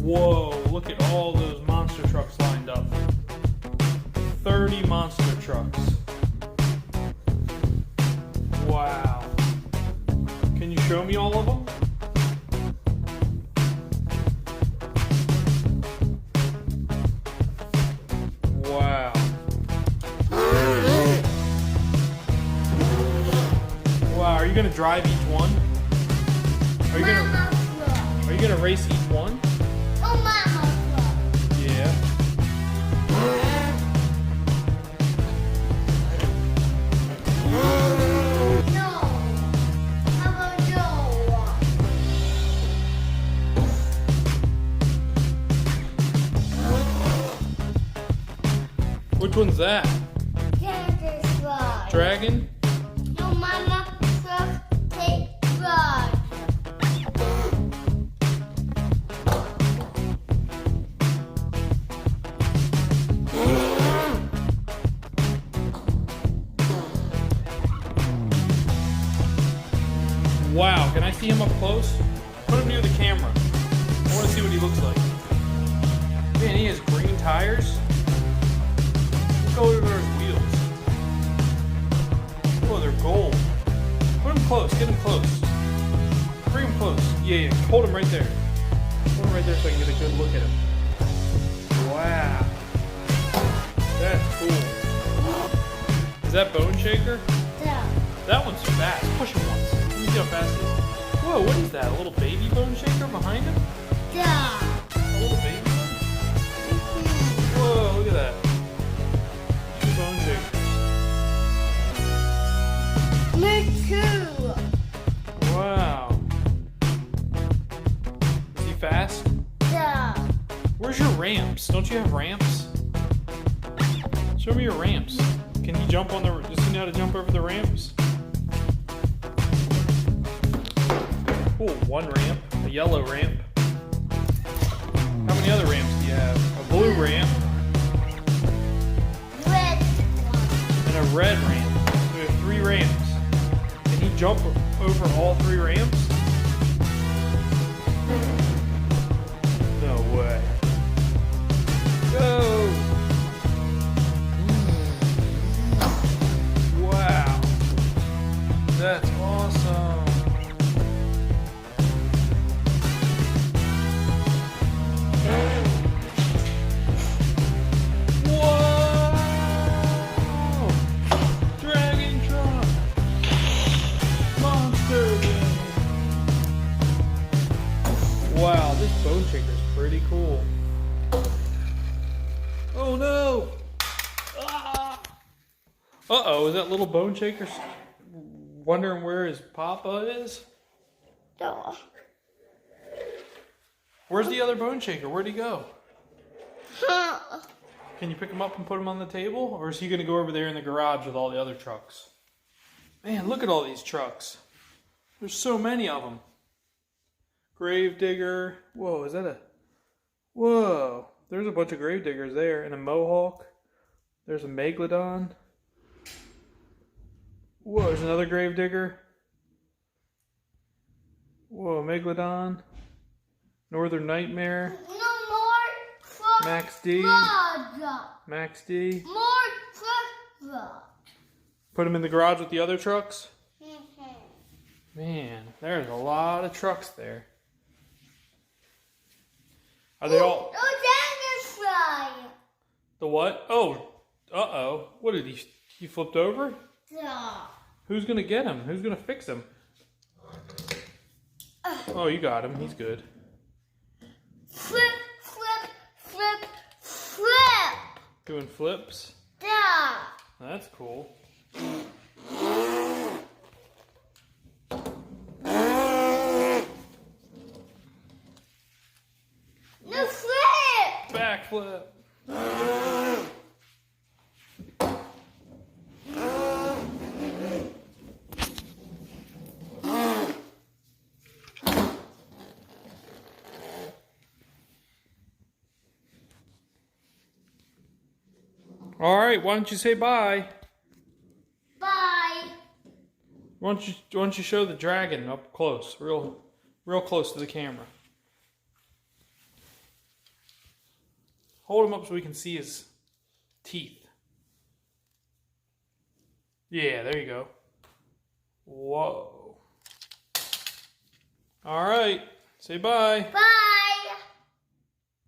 Whoa, look at all those monster trucks lined up. 30 monster trucks. Wow. Can you show me all of them? Wow. Wow, are you gonna drive each one? Are you gonna race each one? Oh, Mama. Yeah. No. How about no? Which one's that? Kansas ride. Dragon? No, Mama. Truck, take ride. Wow, can I see him up close? Put him near the camera. I want to see what he looks like. Man, he has green tires. Look over his wheels. Oh, they're gold. Put him close, get him close. Bring him close. Yeah, hold him right there. Hold him right there so I can get a good look at him. Wow. That's cool. Is that Bone Shaker? Yeah. That one's fast. Push him once. Let me see how fast he is. Whoa, what is that? A little baby Bone Shaker behind him? Yeah. A little baby one? Whoa, look at that. Two Bone Shakers. Me too. Wow. Is he fast? Yeah. Where's your ramps? Don't you have ramps? Show me your ramps. Can he jump on the... Does he know how to jump over the ramps? Cool, one ramp. A yellow ramp. How many other ramps do you have? A blue ramp Red one. and a red ramp. So we have 3 ramps. Can he jump over all 3 ramps? No way. Go! Wow. That's awesome. Whoa! Dragon truck! Monster game! Wow, this Bone Shaker's pretty cool. Oh no! Ah! Uh-oh, is that little Bone Shaker wondering where his papa is? Yeah. Where's the other Bone Shaker? Where'd he go? Huh. Can you pick him up and put him on the table? Or is he going to go over there in the garage with all the other trucks? Man, look at all these trucks. There's so many of them. Gravedigger. Whoa, is that a... Whoa. There's a bunch of Gravediggers there. And a Mohawk. There's a Megalodon. Whoa, there's another Gravedigger. Whoa, Megalodon. Northern Nightmare. No more truck. Max D. Ride. Max D. More truck. Ride. Put him in the garage with the other trucks. Mhm. Man, there's a lot of trucks there. Are they all... Oh, Daniel's fly. The what? Oh, uh-oh. What did he flipped over? Yeah. Who's going to get him? Who's going to fix him? Oh, you got him. He's good. Flip, flip, flip, flip. Doing flips? Yeah. That's cool. No flip. Backflip. All right, why don't you say bye? Bye. Why don't you show the dragon up close, real close to the camera? Hold him up so we can see his teeth. Yeah, there you go. Whoa. All right. Say bye. Bye.